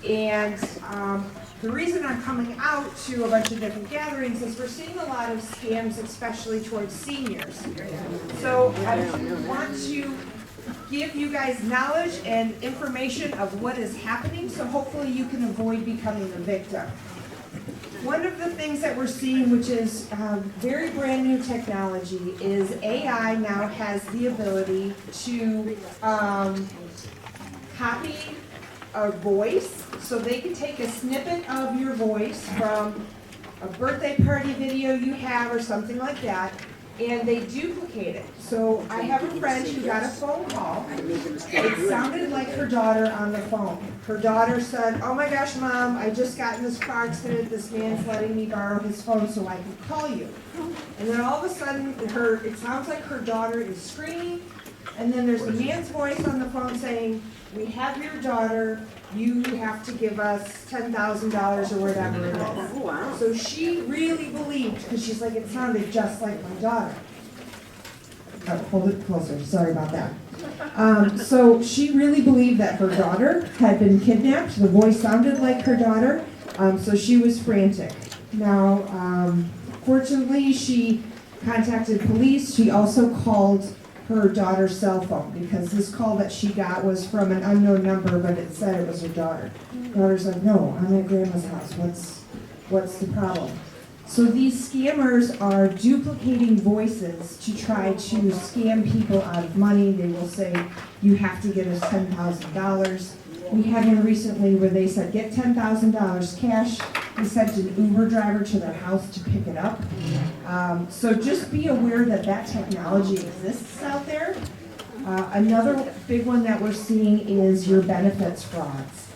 And the reason I'm coming out to a bunch of different gatherings is we're seeing a lot of scams, especially towards seniors. So I want to give you guys knowledge and information of what is happening, so hopefully you can avoid becoming a victim. One of the things that we're seeing, which is very brand new technology, is AI now has the ability to copy a voice. So they can take a snippet of your voice from a birthday party video you have or something like that, and they duplicate it. So I have a friend who got a phone call. It sounded like her daughter on the phone. Her daughter said, "Oh my gosh, Mom, I just got in this car accident. This man's letting me borrow his phone so I can call you." And then all of a sudden, it sounds like her daughter is screaming, and then there's the man's voice on the phone saying, "We have your daughter. You have to give us $10,000 or whatever it is." So she really believed, because she's like, it sounded just like my daughter. Oh, hold it closer, sorry about that. So she really believed that her daughter had been kidnapped. The voice sounded like her daughter, so she was frantic. Now, fortunately, she contacted police. She also called her daughter's cell phone, because this call that she got was from an unknown number, but it said it was her daughter. Daughter's like, "No, I'm at Grandma's house. What's the problem?" So these scammers are duplicating voices to try to scam people out of money. They will say, "You have to get us $10,000. We had one recently where they said, "Get $10,000 cash." They sent an Uber driver to their house to pick it up. So just be aware that that technology exists out there. Another big one that we're seeing is your benefits frauds,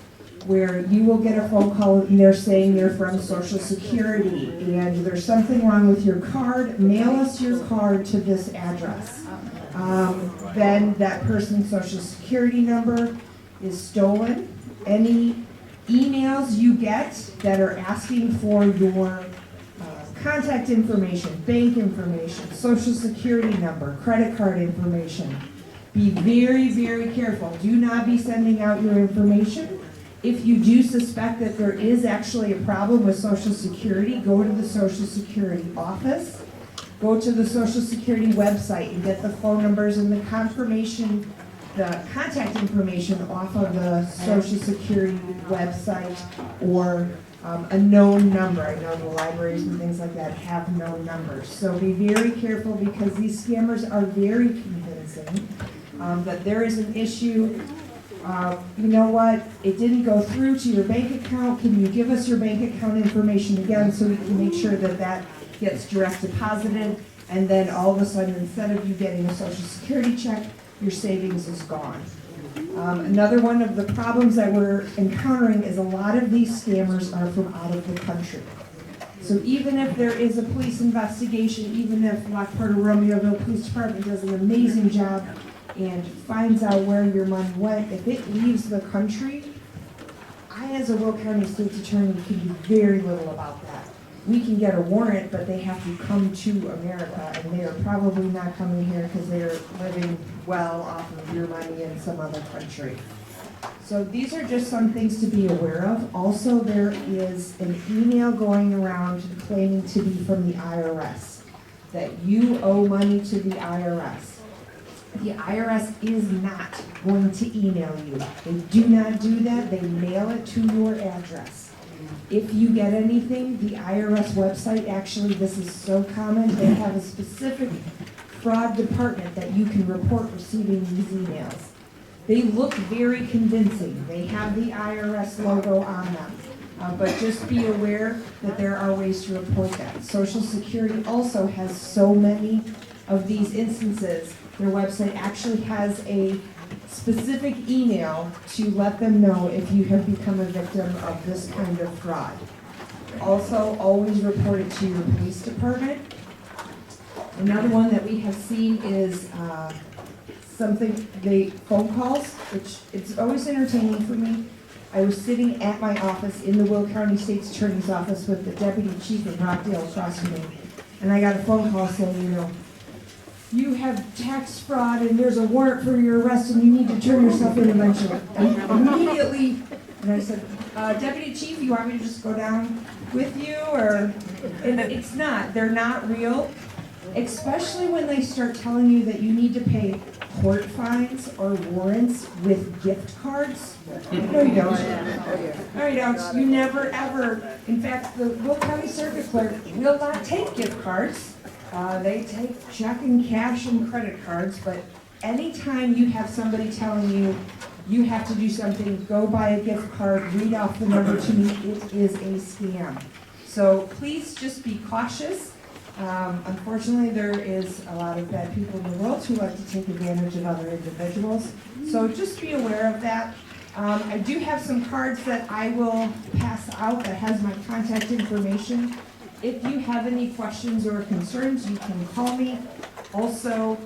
where you will get a phone call and they're saying you're from Social Security and there's something wrong with your card. Mail us your card to this address. Then that person's Social Security number is stolen. Any emails you get that are asking for your contact information, bank information, Social Security number, credit card information, be very, very careful. Do not be sending out your information. If you do suspect that there is actually a problem with Social Security, go to the Social Security office, go to the Social Security website and get the phone numbers and the confirmation, the contact information off of the Social Security website or a known number. I know the libraries and things like that have known numbers. So be very careful, because these scammers are very convincing that there is an issue. You know what, it didn't go through to your bank account. Can you give us your bank account information again so we can make sure that that gets direct deposited? And then all of a sudden, instead of you getting a Social Security check, your savings is gone. Another one of the problems that we're encountering is a lot of these scammers are from out of the country. So even if there is a police investigation, even if Lockport or Romeoville Police Department does an amazing job and finds out where your money went, if it leaves the country, I, as a Will County State's Attorney, can do very little about that. We can get a warrant, but they have to come to America, and they are probably not coming here because they're living well off of your money in some other country. So these are just some things to be aware of. Also, there is an email going around claiming to be from the IRS, that you owe money to the IRS. The IRS is not going to email you. They do not do that. They mail it to your address. If you get anything, the IRS website, actually, this is so common, they have a specific fraud department that you can report receiving these emails. They look very convincing. They have the IRS logo on them. But just be aware that there are ways to report that. Social Security also has so many of these instances. Their website actually has a specific email to let them know if you have become a victim of this kind of fraud. Also, always report it to your police department. Another one that we have seen is phone calls, which it's always entertaining for me. I was sitting at my office in the Will County State's Attorney's office with the Deputy Chief of Rockdale across from me, and I got a phone call saying, you have tax fraud and there's a warrant for your arrest and you need to turn yourself in eventually. And immediately And I said, Deputy Chief, you want me to just go down with you? And it's not. They're not real, especially when they start telling you that you need to pay court fines or warrants with gift cards. No, you don't. No, you don't. You never, ever. In fact, the Will County Circuit Clerk will not take gift cards. They take check and cash and credit cards, but anytime you have somebody telling you you have to do something, go buy a gift card, read off the number to me, it is a scam. So please just be cautious. Unfortunately, there is a lot of bad people in the world who like to take advantage of other individuals. So just be aware of that. I do have some cards that I will pass out that has my contact information. If you have any questions or concerns, you can call me. Also,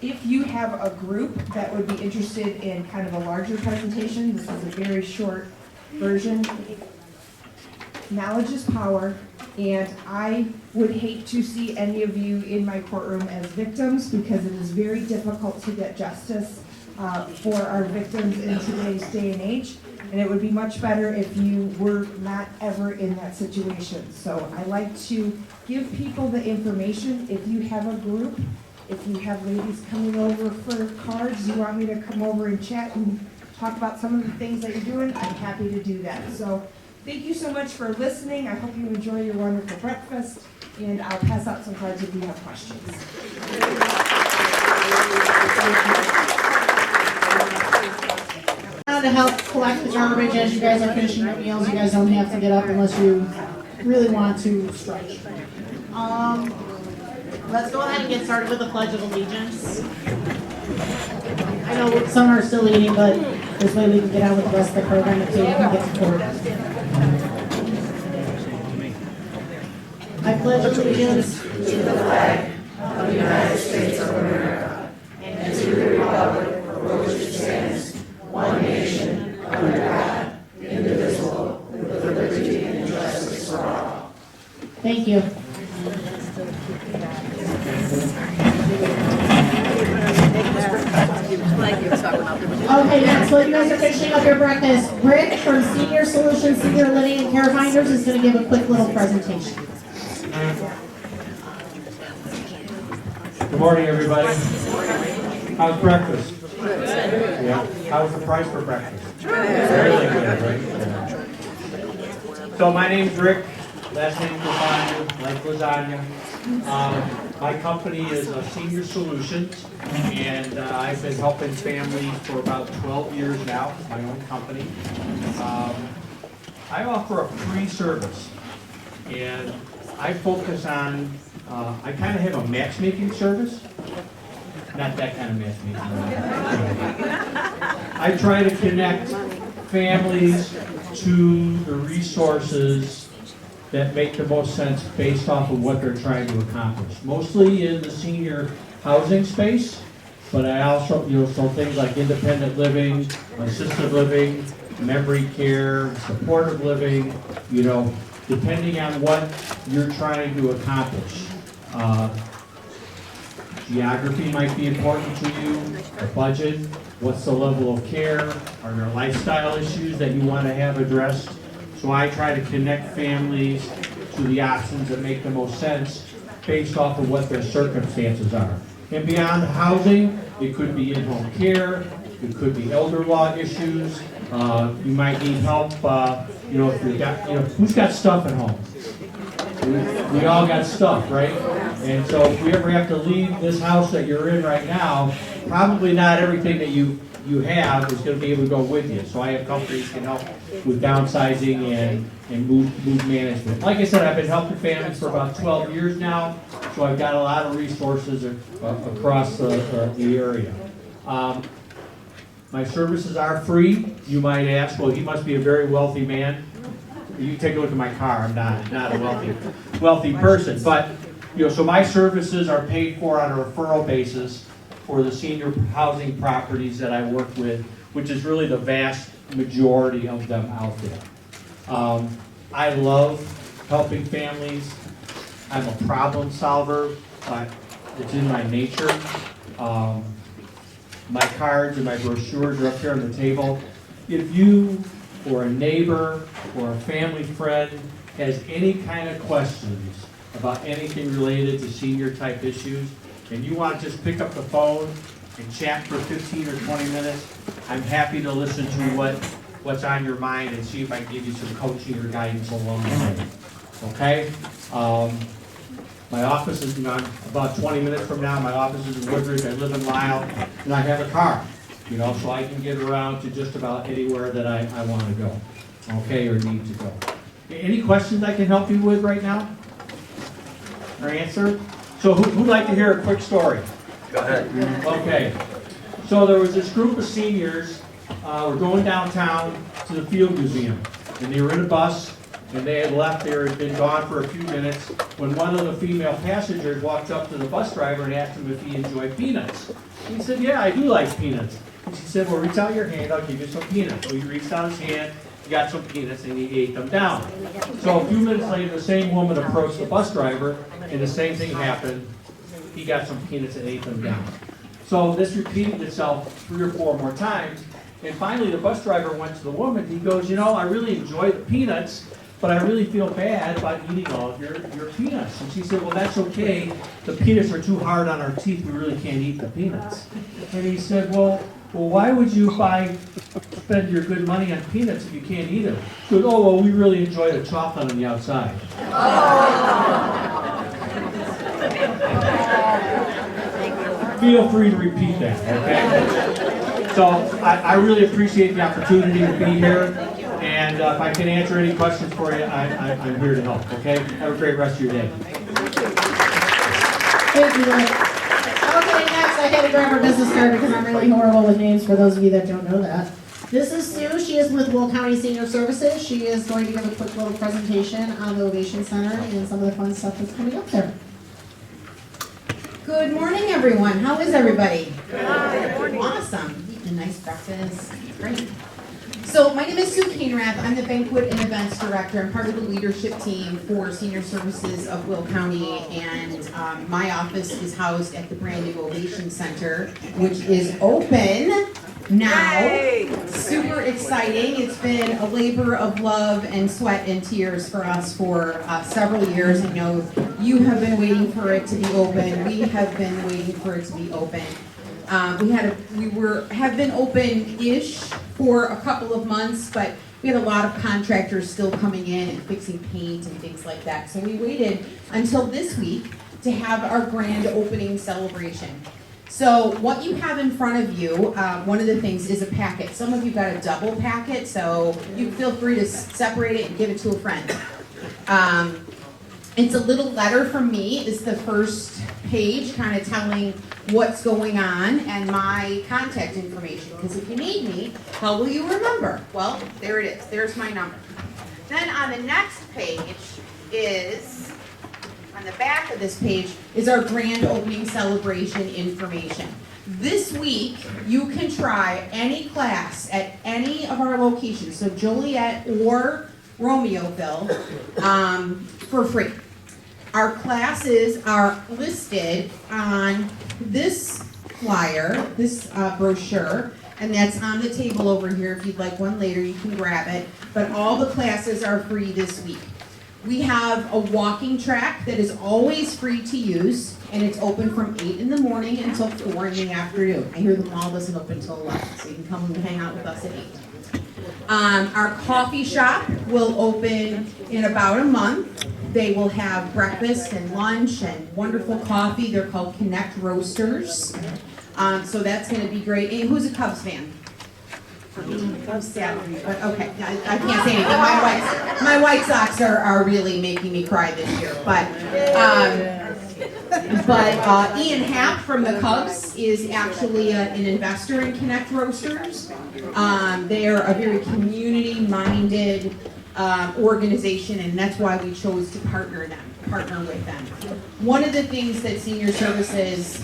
if you have a group that would be interested in kind of a larger presentation, this is a very short version. Knowledge is power, and I would hate to see any of you in my courtroom as victims because it is very difficult to get justice for our victims in today's day and age. And it would be much better if you were not ever in that situation. So I like to give people the information. If you have a group, if you have ladies coming over for cards, you want me to come over and chat and talk about some of the things that you're doing, I'm happy to do that. So thank you so much for listening. I hope you enjoy your wonderful breakfast, and I'll pass out some cards if you have questions. To help collect the garbage as you guys are finishing your meals. You guys don't have to get up unless you really want to stretch. Let's go ahead and get started with the Pledge of Allegiance. I know some are still eating, but this way we can get on with the rest of the program until you can get to court. I pledge allegiance to the flag of the United States of America and to the republic for which it stands, one nation, under God, indivisible, with liberty and justice for all. Thank you. Okay, next, while you guys are finishing up your breakfast, Rick from Senior Solutions, Senior Living and Care Finders is going to give a quick little presentation. Good morning, everybody. How's breakfast? Yeah. How's the price for breakfast? Very good, right? So my name's Rick. Last name's lasagna, like lasagna. My company is Senior Solutions, and I've been helping families for about 12 years now, my own company. I offer a free service, and I focus on, I kind of have a matchmaking service. Not that kind of matchmaking. I try to connect families to the resources that make the most sense based off of what they're trying to accomplish. Mostly in the senior housing space, but I also, so things like independent living, assisted living, memory care, supportive living, depending on what you're trying to accomplish. Geography might be important to you, the budget, what's the level of care, are there lifestyle issues that you want to have addressed? So I try to connect families to the options that make the most sense based off of what their circumstances are. And beyond housing, it could be in-home care, it could be elder law issues, you might need help, if you've got, who's got stuff at home? We all got stuff, right? And so if we ever have to leave this house that you're in right now, probably not everything that you have is going to be able to go with you. So I have companies that can help with downsizing and move management. Like I said, I've been helping families for about 12 years now, so I've got a lot of resources across the area. My services are free. You might ask, well, he must be a very wealthy man. You take a look at my car. I'm not a wealthy person, but so my services are paid for on a referral basis for the senior housing properties that I work with, which is really the vast majority of them out there. I love helping families. I'm a problem solver, but it's in my nature. My cards and my brochures are up here on the table. if you or a neighbor or a family friend has any kind of questions about anything related to senior type issues, and you want to just pick up the phone and chat for 15 or 20 minutes, I'm happy to listen to what's on your mind and see if I can give you some coaching or guidance along the way. Okay? My office is about 20 minutes from now. My office is in Woodridge. I live in Lisle, and I have a car, so I can get around to just about anywhere that I want to go, okay, or need to go. Any questions I can help you with right now? Or answer? So who'd like to hear a quick story? Go ahead. Okay. So there was this group of seniors, were going downtown to the Field Museum, and they were in a bus, and they had left. They had been gone for a few minutes when one of the female passengers walked up to the bus driver and asked him if he enjoyed peanuts. He said, "Yeah, I do like peanuts." And she said, "Well, reach out your hand, I'll give you some peanuts." So he reached out his hand, he got some peanuts, and he ate them down. So a few minutes later, the same woman approached the bus driver, and the same thing happened. He got some peanuts and ate them down. So this repeated itself 3 or 4 more times, and finally the bus driver went to the woman. He goes, "I really enjoy the peanuts, but I really feel bad about eating all of your peanuts." And she said, "Well, that's okay. The peanuts are too hard on our teeth. We really can't eat the peanuts." And he said, well, why would you spend your good money on peanuts if you can't eat them? She goes, "Oh, well, we really enjoy the chocolate on the outside." Feel free to repeat that, okay? So I really appreciate the opportunity to be here. And if I can answer any questions for you, I'm here to help, okay? Have a great rest of your day. Thank you, Rick. Okay, next I had to grab our business card because I'm really horrible with names for those of you that don't know that. This is Sue. She is with Will County Senior Services. She is going to give a quick little presentation on the Ovation Center and some of the fun stuff that's coming up there. Good morning, everyone. How is everybody? Good morning. Awesome. Eating a nice breakfast. Great. So my name is Sue Kainrath. I'm the Banquet and Events Director. I'm part of the leadership team for Senior Services of Will County, and my office is housed at the brand new Ovation Center, which is open now. Yay! Super exciting. It's been a labor of love and sweat and tears for us for several years. I know you have been waiting for it to be open. We have been waiting for it to be open. Have been open-ish for a couple of months, but we had a lot of contractors still coming in and fixing paint and things like that. So we waited until this week to have our grand opening celebration. So what you have in front of you, one of the things is a packet. Some of you got a double packet, so you feel free to separate it and give it to a friend. It's a little letter from me. It's the first page, kind of telling what's going on and my contact information. Because if you need me, how will you remember? Well, there it is. There's my number. Then on the next page is, on the back of this page, is our grand opening celebration information. This week, you can try any class at any of our locations, so Joliet or Romeoville, for free. Our classes are listed on this flyer, this brochure, and that's on the table over here. If you'd like one later, you can grab it. But all the classes are free this week. We have a walking track that is always free to use, and it's open from 8 in the morning until 4 in the afternoon. I hear the mall doesn't open until 11, so you can come and hang out with us at 8. Our coffee shop will open in about a month. They will have breakfast and lunch and wonderful coffee. They're called Connect Roasters. So that's going to be great. And who's a Cubs fan? Cubs salary, but okay, I can't say anything. My White Sox are really making me cry this year. But Ian Happ from the Cubs is actually an investor in Connect Roasters. They are a very community-minded organization, and that's why we chose to partner with them. One of the things that Senior Services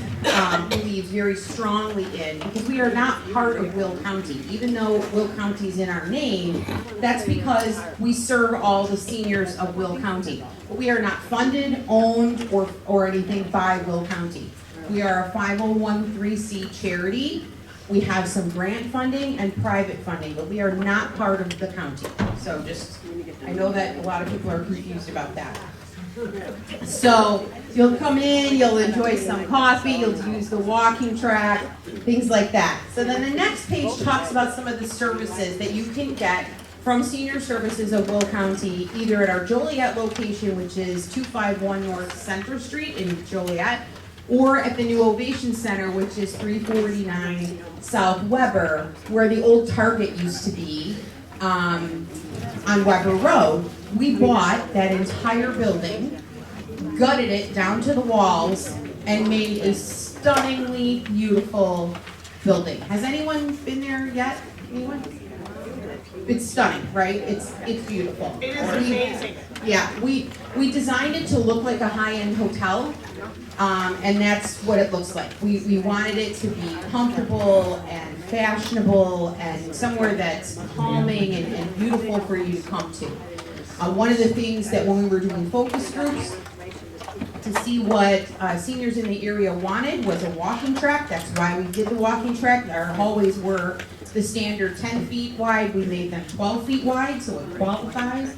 believes very strongly in, because we are not part of Will County, even though Will County is in our name, that's because we serve all the seniors of Will County. But we are not funded, owned, or anything by Will County. We are a 501(c) charity. We have some grant funding and private funding, but we are not part of the county. So just, I know that a lot of people are confused about that. So you'll come in, you'll enjoy some coffee, you'll use the walking track, things like that. So then the next page talks about some of the services that you can get from Senior Services of Will County, either at our Joliet location, which is 251 North Center Street in Joliet, or at the new Ovation Center, which is 349 South Weber, where the old Target used to be, on Weber Road. We bought that entire building, gutted it down to the walls, and made a stunningly beautiful building. Has anyone been there yet? Anyone? It's stunning, right? It's beautiful. It is amazing. Yeah, we designed it to look like a high-end hotel, and that's what it looks like. We wanted it to be comfortable and fashionable and somewhere that's calming and beautiful for you to come to. One of the things that when we were doing focus groups, to see what seniors in the area wanted was a walking track. That's why we did the walking track. Our hallways were the standard 10 feet wide. We made them 12 feet wide, so it qualifies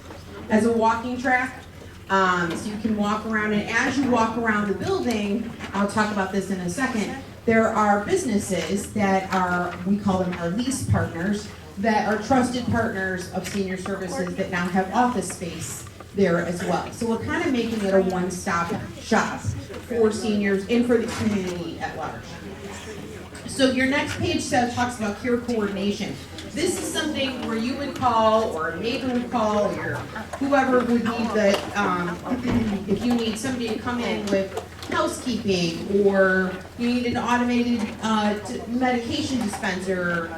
as a walking track. So you can walk around, and as you walk around the building, I'll talk about this in a second, there are businesses that are, we call them our lease partners, that are trusted partners of Senior Services that now have office space there as well. So we're kind of making it a one-stop shop for seniors and for the community at large. So your next page talks about care coordination. This is something where you would call, or a neighbor would call, or whoever would need the, if you need somebody to come in with housekeeping, or you need an automated medication dispenser,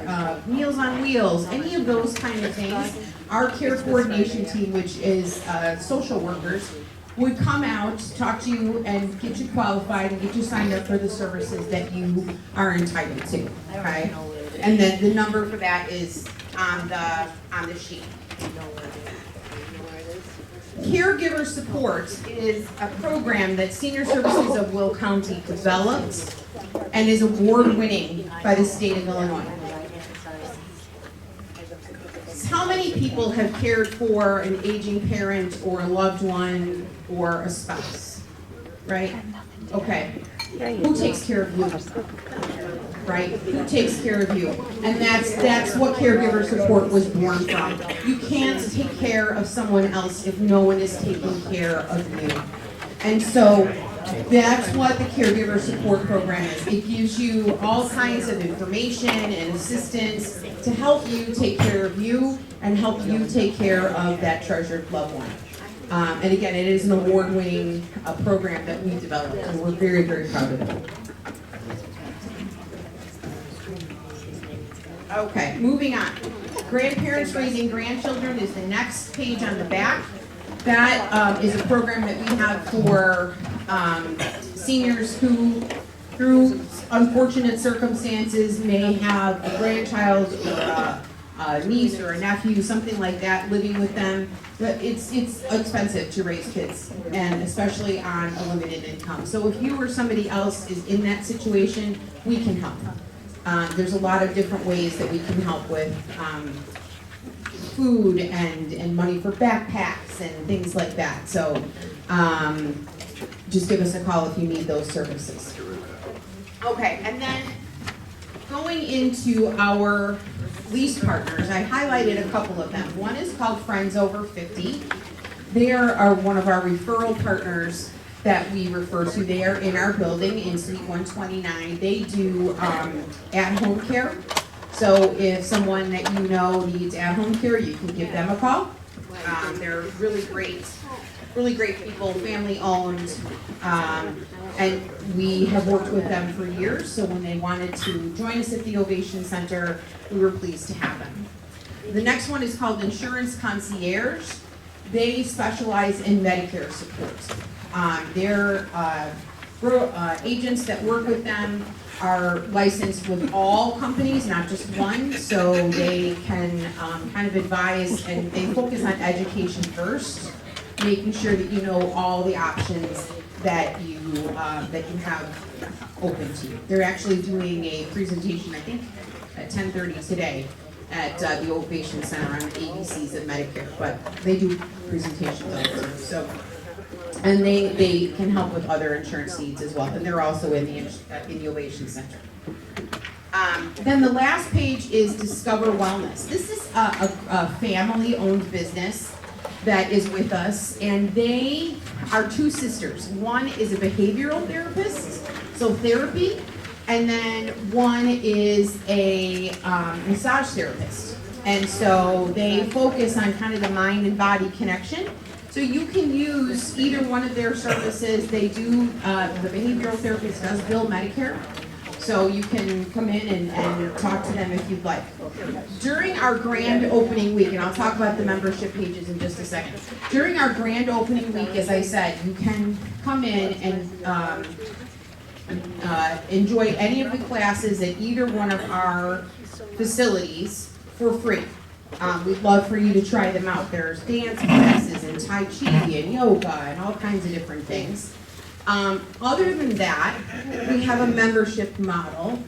Meals on Wheels, any of those kind of things, our care coordination team, which is social workers, would come out, talk to you, and get you qualified and get you signed up for the services that you are entitled to, okay? And then the number for that is on the sheet. Caregiver Support is a program that Senior Services of Will County developed and is award-winning by the state of Illinois. How many people have cared for an aging parent or a loved one or a spouse? Right? Okay. Who takes care of you? Right? Who takes care of you? And that's what caregiver support was born from. You can't take care of someone else if no one is taking care of you. And so that's what the caregiver support program is. It gives you all kinds of information and assistance to help you take care of you and help you take care of that treasured loved one. And again, it is an award-winning program that we developed, and we're very, very proud of it. Okay, moving on. Grandparents Raising Grandchildren is the next page on the back. That is a program that we have for seniors who, through unfortunate circumstances, may have a grandchild or a niece or a nephew, something like that, living with them. But it's expensive to raise kids, and especially on a limited income. So if you or somebody else is in that situation, we can help. There's a lot of different ways that we can help with food and money for backpacks and things like that. So just give us a call if you need those services. Okay, and then going into our lease partners, I highlighted a couple of them. One is called Friends Over 50. They are one of our referral partners that we refer to. They are in our building in Suite 129. They do at-home care. So if someone that you know needs at-home care, you can give them a call. They're really great people, family-owned, and we have worked with them for years. So when they wanted to join us at the Ovation Center, we were pleased to have them. The next one is called Insurance Concierge. They specialize in Medicare support. Their agents that work with them are licensed with all companies, not just one, so they can kind of advise, and they focus on education first, making sure that you know all the options that you have open to you. They're actually doing a presentation, I think, at 10:30 today at the Ovation Center on the ABCs of Medicare, but they do presentations all the time. So, and they can help with other insurance needs as well, and they're also in the Ovation Center. Then the last page is Discover Wellness. This is a family-owned business that is with us, and they are two sisters. One is a behavioral therapist, so therapy, and then one is a massage therapist. And so they focus on kind of the mind and body connection. So you can use either one of their services. They do, the behavioral therapist does bill Medicare. So you can come in and talk to them if you'd like. During our grand opening week, and I'll talk about the membership pages in just a second. During our grand opening week, as I said, you can come in and enjoy any of the classes at either one of our facilities for free. We'd love for you to try them out. There's dance classes and Tai Chi and yoga and all kinds of different things. Other than that, we have a membership model.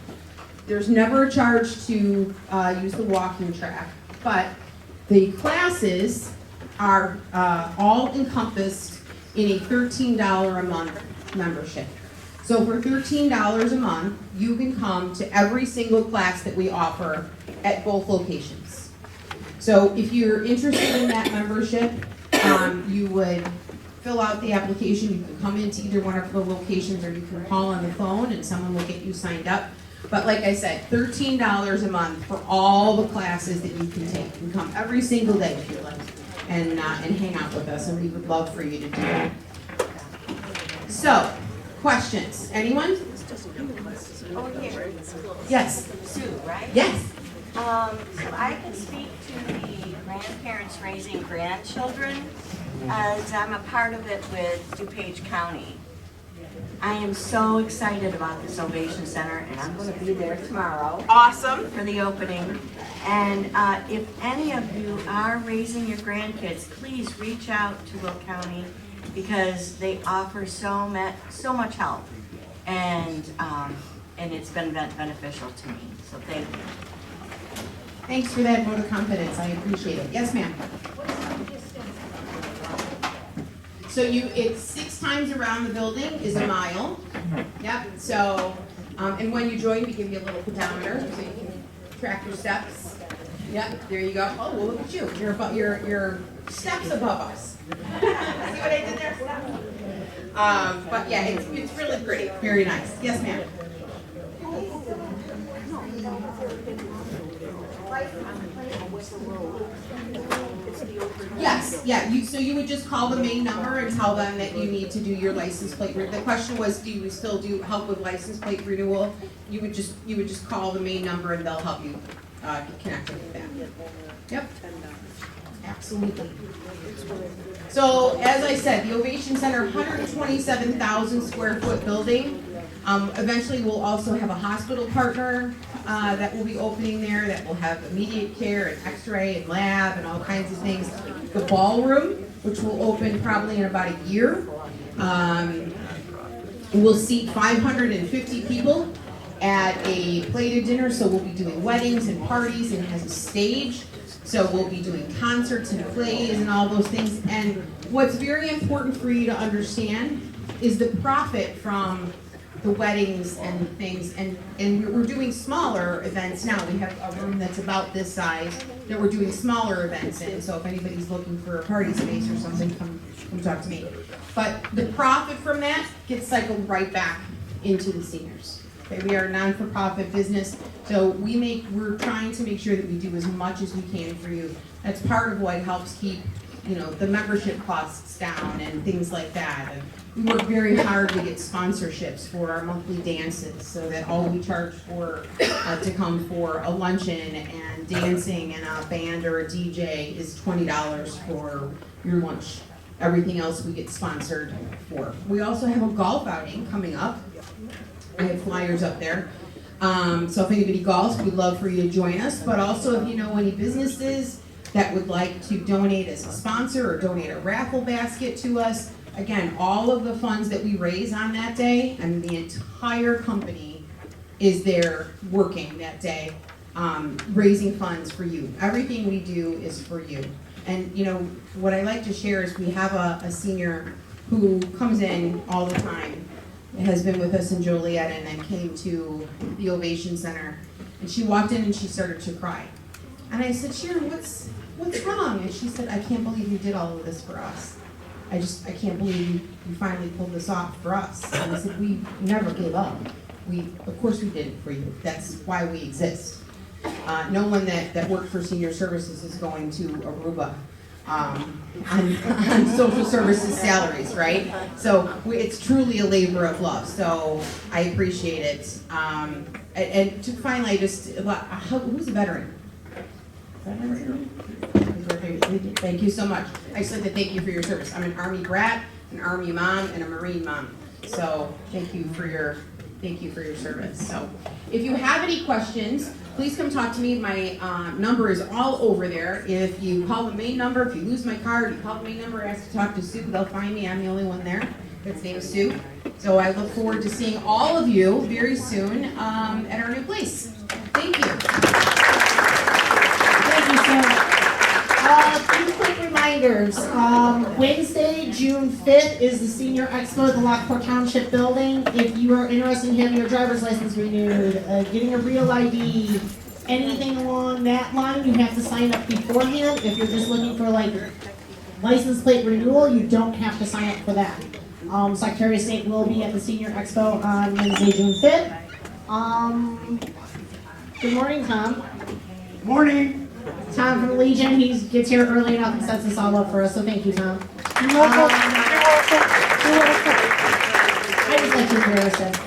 There's never a charge to use the walking track, but the classes are all encompassed in a $13 a month membership. So for $13 a month, you can come to every single class that we offer at both locations. So if you're interested in that membership, you would fill out the application. You can come into either one of the locations, or you can call on the phone and someone will get you signed up. But like I said, $13 a month for all the classes that you can take. You can come every single day if you like, and hang out with us, and we would love for you to do that. So, questions? Anyone? Oh, here. Yes. Sue, right? Yes. So I can speak to the grandparents raising grandchildren, as I'm a part of it with DuPage County. I am so excited about this Ovation Center, and I'm going to be there tomorrow Awesome. for the opening. And if any of you are raising your grandkids, please reach out to Will County, because they offer so much help, and it's been beneficial to me. So thank you. Thanks for that vote of confidence. I appreciate it. Yes, ma'am. So it's 6 times around the building is a mile. Yep. So, and when you join, we give you a little pedometer so you can track your steps. Yep. There you go. Oh, well, look at you. You're steps above us. See what I did there? But yeah, it's really pretty. Very nice. Yes, ma'am. Yes, yeah, so you would just call the main number and tell them that you need to do your license plate. The question was, do you still do help with license plate renewal? You would just call the main number and they'll help you get connected with that. Yep. Absolutely. So, as I said, the Ovation Center, 127,000 square foot building. Eventually, we'll also have a hospital partner that will be opening there that will have immediate care and x-ray and lab and all kinds of things. The ballroom, which will open probably in about a year, will seat 550 people at a plated dinner, so we'll be doing weddings and parties, and it has a stage. So we'll be doing concerts and plays and all those things. And what's very important for you to understand is the profit from the weddings and things. And we're doing smaller events now. We have a room that's about this size that we're doing smaller events in. So if anybody's looking for a party space or something, come talk to me. But the profit from that gets cycled right back into the seniors. Okay, we are a non-for-profit business, so we're trying to make sure that we do as much as we can for you. That's part of what helps keep, the membership costs down and things like that. And we work very hard to get sponsorships for our monthly dances, so that all we charge for to come for a luncheon and dancing and a band or a DJ is $20 for your lunch. Everything else we get sponsored for. We also have a golf outing coming up. I have flyers up there. So if anybody golfs, we'd love for you to join us. But also if you know any businesses that would like to donate as a sponsor or donate a raffle basket to us, again, all of the funds that we raise on that day, and the entire company is there working that day, raising funds for you. Everything we do is for you. And you know, what I like to share is we have a senior who comes in all the time, has been with us in Joliet, and then came to the Ovation Center. And she walked in and she started to cry. And I said, Sharon, what's wrong? And she said, I can't believe you did all of this for us. I can't believe you finally pulled this off for us. And I said, we never gave up. Of course we did it for you. That's why we exist. No one that worked for senior services is going to Aruba on social services salaries, right? So it's truly a labor of love. So I appreciate it. And to finally, who's a veteran? Thank you so much. I just like to thank you for your service. I'm an Army brat, an Army mom, and a Marine mom. So thank you for your service. So if you have any questions, please come talk to me. My number is all over there. If you call the main number, if you lose my card, you call the main number, ask to talk to Sue, they'll find me. I'm the only one there. Its name is Sue. So I look forward to seeing all of you very soon at our new place. Thank you. Thank you, Sarah. A few quick reminders. Wednesday, June 5th is the Senior Expo at the Lockport Township Building. If you are interested in having your driver's license renewed, getting a real ID, anything along that line, you have to sign up beforehand. If you're just looking for like license plate renewal, you don't have to sign up for that. Secretary of State will be at the Senior Expo on Wednesday, June 5th. Good morning, Tom. Morning. Tom from Legion, he gets here early enough and sets this all up for us, so thank you, Tom. You're welcome. I just like to embarrass it.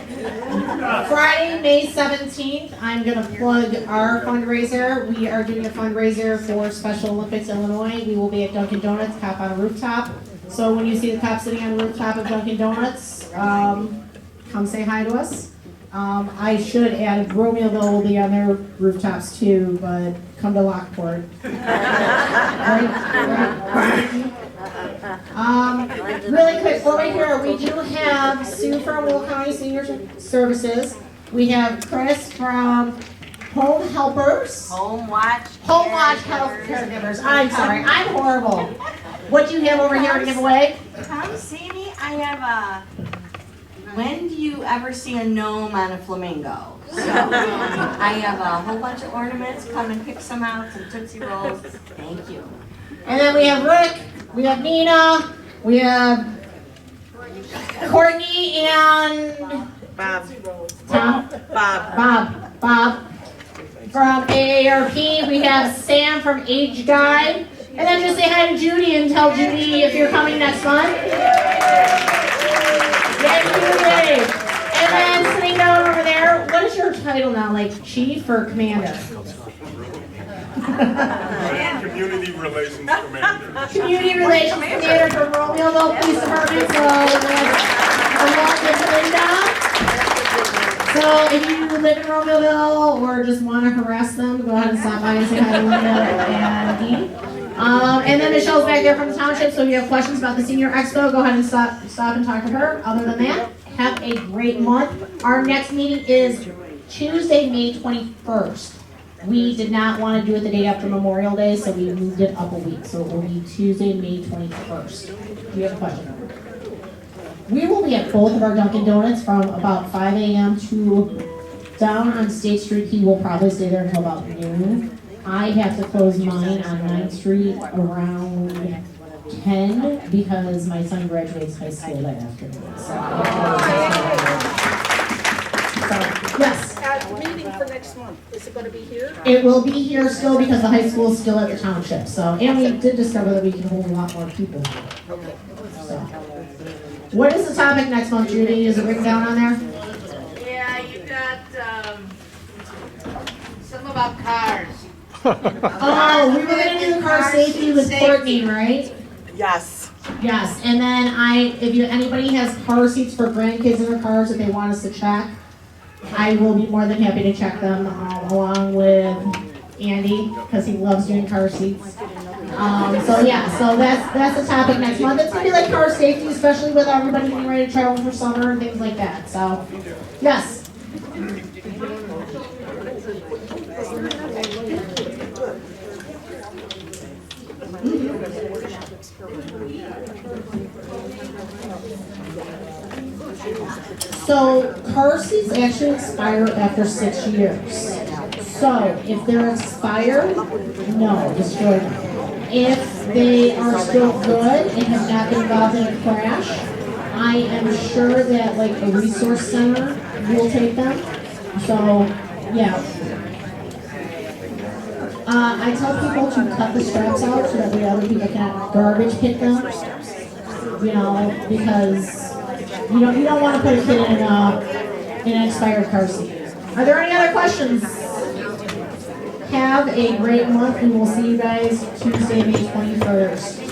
Friday, May 17th, I'm going to plug our fundraiser. We are doing a fundraiser for Special Olympics Illinois. We will be at Dunkin' Donuts, cop on a rooftop. So when you see the cop sitting on the rooftop of Dunkin' Donuts, come say hi to us. I should add, Romeoville will be on their rooftops too, but come to Lockport. Really quick, over here, we do have Sue from Will County Senior Services. We have Chris from Home Helpers. Home Watch Health Caregivers. I'm sorry, I'm horrible. What do you have over here to give away? Come see me. I have a. When do you ever see a gnome on a flamingo? So I have a whole bunch of ornaments. Come and pick some out, some Tootsie Rolls. Thank you. And then we have Rick, we have Nina, we have Courtney and Bob. Tom? Bob. From AARP, we have Sam from Age Guide. And then just say hi to Judy and tell Judy if you're coming next month. Yay, Judy! And then sitting down over there, what is your title now? Like chief or commander? Community Relations Commander. Community Relations Commander for Romeoville Police Department. So if you live in Romeoville or just want to harass them, go ahead and stop by and say hi to Linda and Dean. And then Michelle's back there from the township, so if you have questions about the Senior Expo, go ahead and stop and talk to her. Other than that, have a great month. Our next meeting is Tuesday, May 21st. We did not want to do it the day after Memorial Day, so we moved it up a week. So it will be Tuesday, May 21st. Do you have a question? We will be at both of our Dunkin' Donuts from about 5 a.m. to down on State Street. He will probably stay there until about noon. I have to close mine on 9th Street around 10 because my son graduates high school that afternoon. So yes. Meeting for next month, is it going to be here? It will be here still because the high school is still at the township. So, and we did discover that we can hold a lot more people. Okay. So. What is the topic next month, Judy? Is it written down on there? Yeah, you got something about cars. Oh, we were going to do the car safety with Courtney, right? Yes. Yes, and then if anybody has car seats for grandkids in their cars that they want us to check, I will be more than happy to check them along with Andy because he loves doing car seats. So yeah, so that's the topic next month. It's gonna be like car safety, especially with everybody getting ready to travel for summer and things like that. So, yes. So car seats actually expire after 6 years. So if they're expired, no, destroy them. If they are still good and have not been involved in a crash, I am sure that like a resource center will take them. So, yeah. I tell people to cut the straps out so that way other people can garbage pick them. You know, because you don't want to put a kid in an expired car seat. Are there any other questions? Have a great month, and we'll see you guys Tuesday, May 21st.